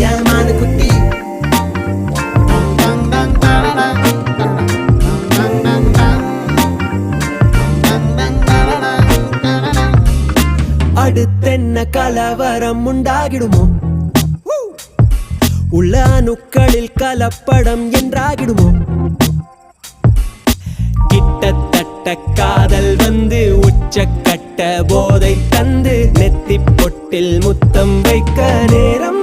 ஏமானு குட்டி அடுத்தென்ன கலவரம் உண்டாகிடுமோ உள்ள அணுக்களில் கலப்படம் என்றாகிடுமோ கிட்டத்தட்ட காதல் வந்து உச்சக்கட்ட போதை தந்து நெத்தி பொட்டில் முத்தம் வைக்க நேரம்